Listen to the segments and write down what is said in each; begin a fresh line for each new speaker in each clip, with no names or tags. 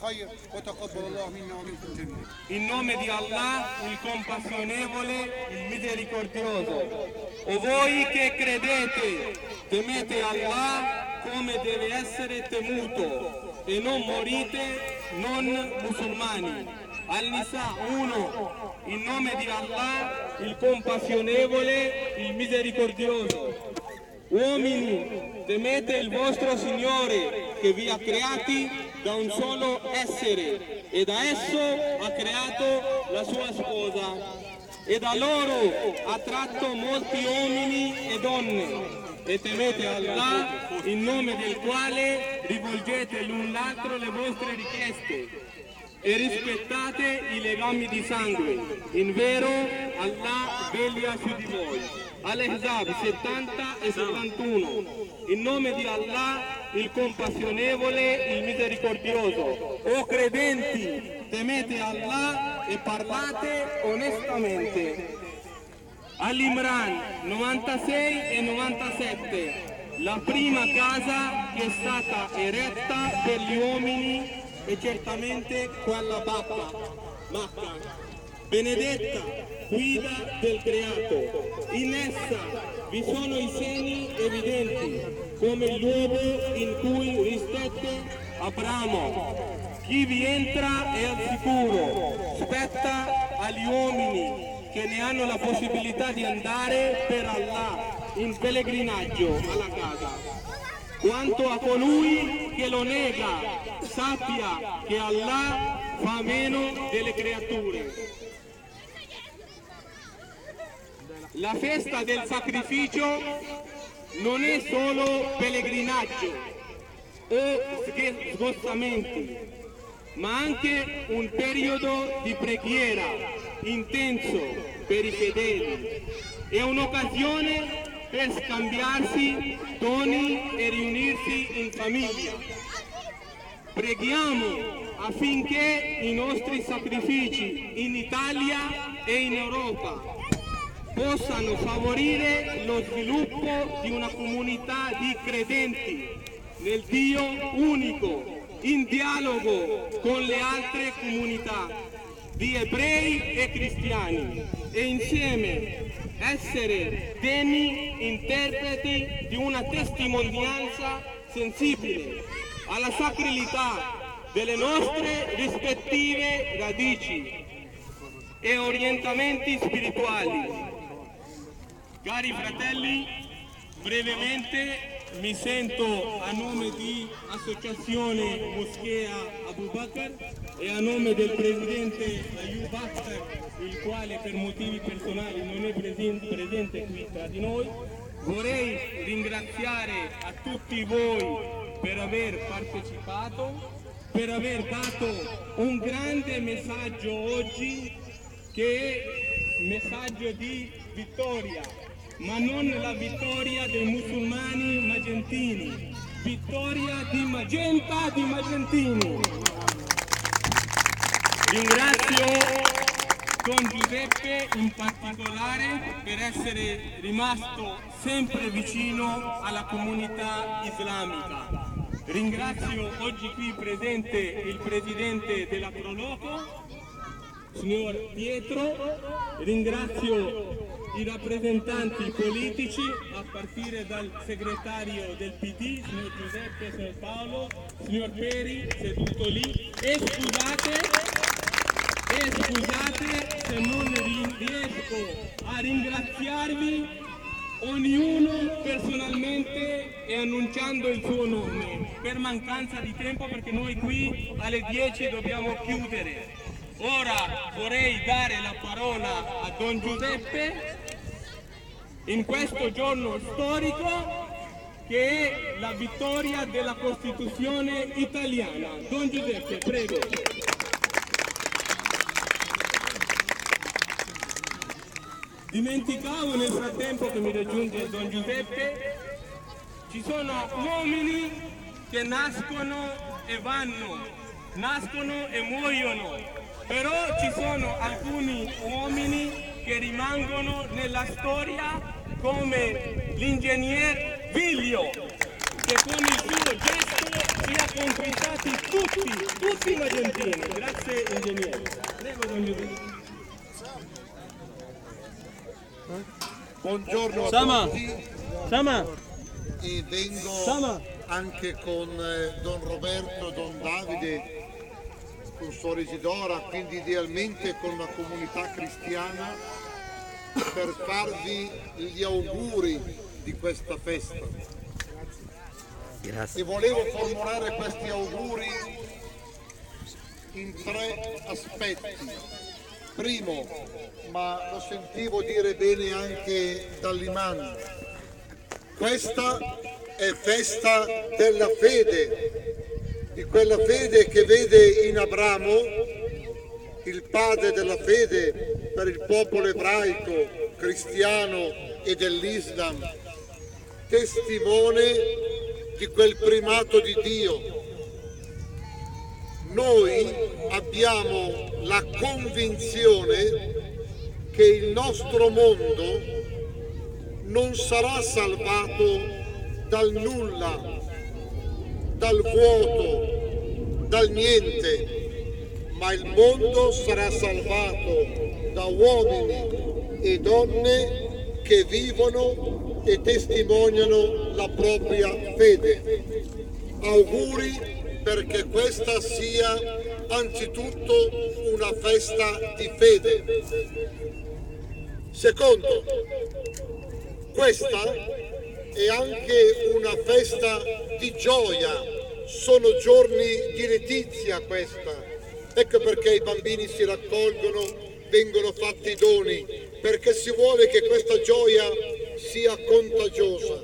خير وتقبل الله منا ومنكم جميعا.
In nome di Allah, il compassionevole, il misericordioso. O voi che credete, temete Allah come deve essere temuto e non morite non musulmani. Al-Nisa 1. In nome di Allah, il compassionevole, il misericordioso. Uomini, temete il vostro Signore che vi ha creati da un solo essere e da esso ha creato la sua sposa e da loro ha tratto molti uomini e donne e temete Allah in nome del quale rivolgete l'un l'altro le vostre richieste e rispettate i legami di sangue. In vero Allah veglia su di voi. Al-Ahzab 70 e 71. In nome di Allah, il compassionevole, il misericordioso. O credenti, temete Allah e parlate onestamente. Al-Imran 96 e 97. La prima casa che è stata eretta per gli uomini è certamente quella Macca. Benedetta, guida del creato. In essa vi sono i segni evidenti, come il luogo in cui ristette Abramo. Chi vi entra è al sicuro, spetta agli uomini che ne hanno la possibilità di andare per Allah in pellegrinaggio alla casa. Quanto a colui che lo nega, sappia che Allah fa meno delle creature. La festa del sacrificio non è solo pellegrinaggio o spostamenti, ma anche un periodo di preghiera intenso per i fedeli. È un'occasione per scambiarsi doni e riunirsi in famiglia. Preghiamo affinché i nostri sacrifici in Italia e in Europa possano favorire lo sviluppo di una comunità di credenti nel Dio unico, in dialogo con le altre comunità di ebrei e cristiani e insieme essere degni interpreti di una testimonianza sensibile alla sacralità delle nostre rispettive radici e orientamenti spirituali. Cari fratelli, brevemente mi sento a nome di Associazione Moschea Abu Bakr e a nome del presidente Ayub Akhtar, il quale per motivi personali non è presente qui tra di noi. Vorrei ringraziare a tutti voi per aver partecipato, per aver dato un grande messaggio oggi, che è messaggio di vittoria, ma non la vittoria dei musulmani magentini, vittoria di Magenta di Magentini. Ringrazio Don Giuseppe in particolare per essere rimasto sempre vicino alla comunità islamica. Ringrazio oggi qui presente il presidente della Proloco, signor Pietro, ringrazio i rappresentanti politici a partire dal segretario del PD, signor Giuseppe, signor Paolo, signor Peri, seduto lì, e scusate se non riesco a ringraziarvi ognuno personalmente e annunciando il suo nome per mancanza di tempo, perché noi qui alle 10 dobbiamo chiudere. Ora vorrei dare la parola a Don Giuseppe in questo giorno storico che è la vittoria della Costituzione italiana. Don Giuseppe, prego. Dimenticavo nel frattempo che mi raggiunge Don Giuseppe, ci sono uomini che nascono e vanno, nascono e muoiono, però ci sono alcuni uomini che rimangono nella storia, come l'ingegner Viglio, che con il suo gesto si è conquistati tutti i magentini. Grazie ingegnere. Prego, don Giudice.
Buongiorno a
Sama.
tutti e vengo anche con Don Roberto, Don Davide, con Suor Isidora, quindi idealmente con la comunità cristiana, per farvi gli auguri di questa festa.
Grazie.
E volevo formulare questi auguri in 3 aspetti. Primo, ma lo sentivo dire bene anche dall'imam, questa è festa della fede, di quella fede che vede in Abramo, il padre della fede per il popolo ebraico, cristiano e dell'Islam, testimone di quel primato di Dio. Noi abbiamo la convinzione che il nostro mondo non sarà salvato dal nulla, dal vuoto, dal niente, ma il mondo sarà salvato da uomini e donne che vivono e testimoniano la propria fede. Auguri perché questa sia anzitutto una festa di fede. Secondo, questa è anche una festa di gioia, sono giorni di letizia questa. Ecco perché i bambini si raccolgono, vengono fatti i doni, perché si vuole che questa gioia sia contagiosa.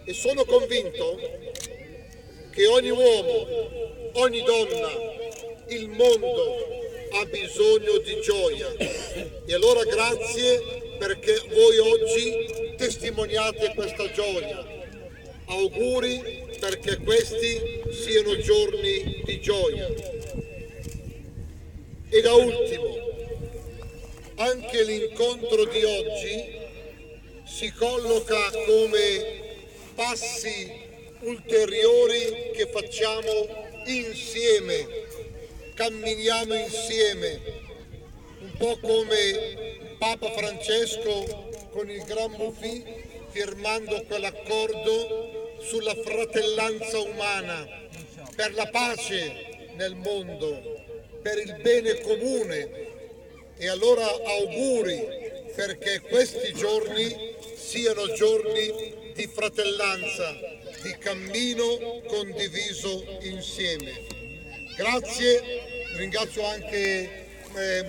E sono convinto che ogni uomo, ogni donna, il mondo ha bisogno di gioia. E allora grazie perché voi oggi testimoniate questa gioia. Auguri perché questi siano giorni di gioia. E da ultimo, anche l'incontro di oggi si colloca come passi ulteriori che facciamo insieme, camminiamo insieme, un po' come Papa Francesco con il Gran Mufti firmando quell'accordo sulla fratellanza umana, per la pace nel mondo, per il bene comune. E allora auguri perché questi giorni siano giorni di fratellanza, di cammino condiviso insieme. Grazie, ringrazio anche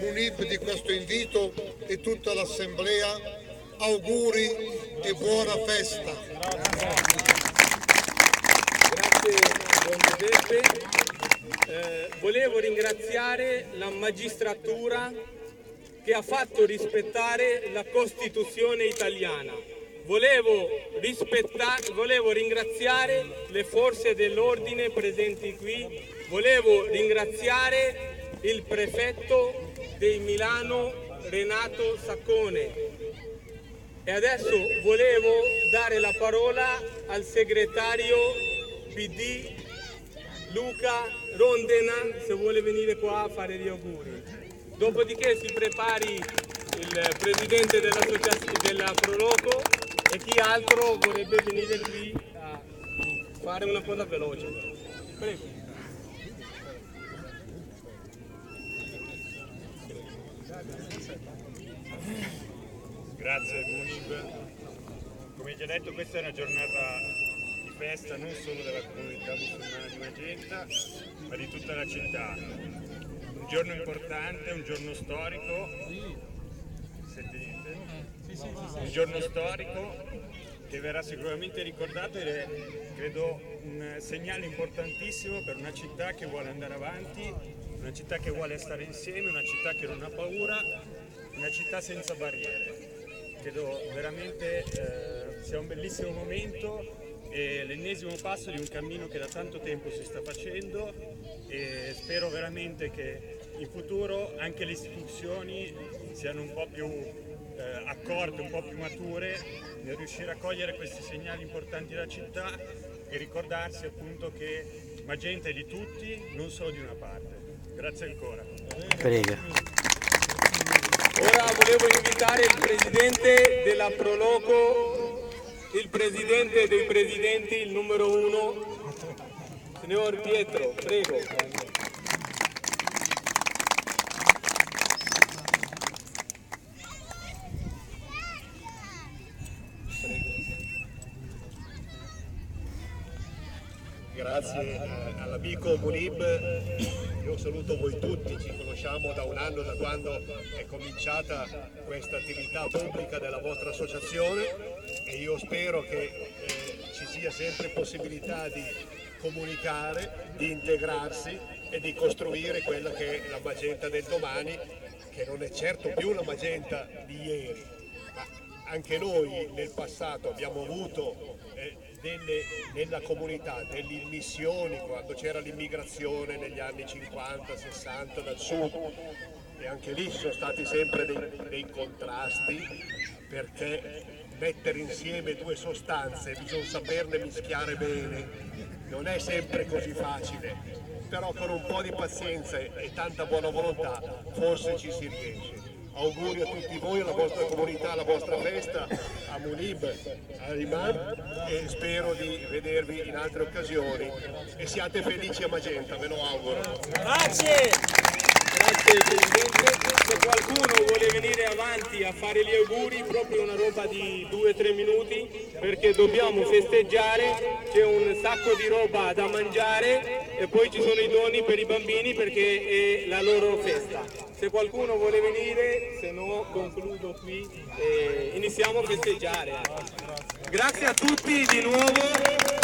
Munib di questo invito e tutta l'assemblea. Auguri e buona festa.
Grazie Don Giuseppe. Volevo ringraziare la magistratura che ha fatto rispettare la Costituzione italiana. Volevo ringraziare le forze dell'ordine presenti qui, volevo ringraziare il prefetto di Milano Renato Saccone e adesso volevo dare la parola al segretario PD Luca Rondena, se vuole venire qua a fare gli auguri. Dopodiché si prepari il presidente della Proloco e chi altro vorrebbe venire qui a fare una cosa veloce. Prego.
Grazie Munib. Come già detto, questa è una giornata di festa non solo della comunità musulmana di Magenta, ma di tutta la città. Un giorno importante, un giorno storico. Un giorno storico che verrà sicuramente ricordato ed è, credo, un segnale importantissimo per una città che vuole andare avanti, una città che vuole stare insieme, una città che non ha paura, una città senza barriere. Credo veramente sia un bellissimo momento e l'ennesimo passo di un cammino che da tanto tempo si sta facendo e spero veramente che in futuro anche le istituzioni siano un po' più accorte, un po' più mature nel riuscire a cogliere questi segnali importanti della città e ricordarsi appunto che Magenta è di tutti, non solo di una parte. Grazie ancora.
Prego.
Ora volevo invitare il presidente della Proloco, il presidente dei presidenti, il numero 1, signor Pietro, prego.
Grazie all'amico Munib, io saluto voi tutti, ci conosciamo da un anno, da quando è cominciata questa attività pubblica della vostra associazione, e io spero che ci sia sempre possibilità di comunicare, di integrarsi e di costruire quella che è la Magenta del domani, che non è certo più la Magenta di ieri, ma anche noi nel passato abbiamo avuto nella comunità delle immissioni, quando c'era l'immigrazione negli anni 50-60 dal sud, e anche lì ci sono stati sempre dei contrasti, perché mettere insieme due sostanze bisogna saperne mischiare bene, non è sempre così facile, però con un po' di pazienza e tanta buona volontà forse ci si riesce. Auguri a tutti voi, alla vostra comunità, alla vostra festa, a Munib, all'Imam, e spero di vedervi in altre occasioni e siate felici a Magenta, ve lo auguro.
Grazie! Grazie Presidente. Se qualcuno vuole venire avanti a fare gli auguri, proprio una roba di 2-3 minuti, perché dobbiamo festeggiare, c'è un sacco di roba da mangiare e poi ci sono i doni per i bambini perché è la loro festa. Se qualcuno vuole venire, se no concludo qui e iniziamo a festeggiare. Grazie a tutti di nuovo,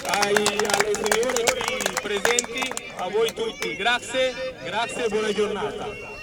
alle signore qui presenti, a voi tutti. Grazie, grazie e buona giornata.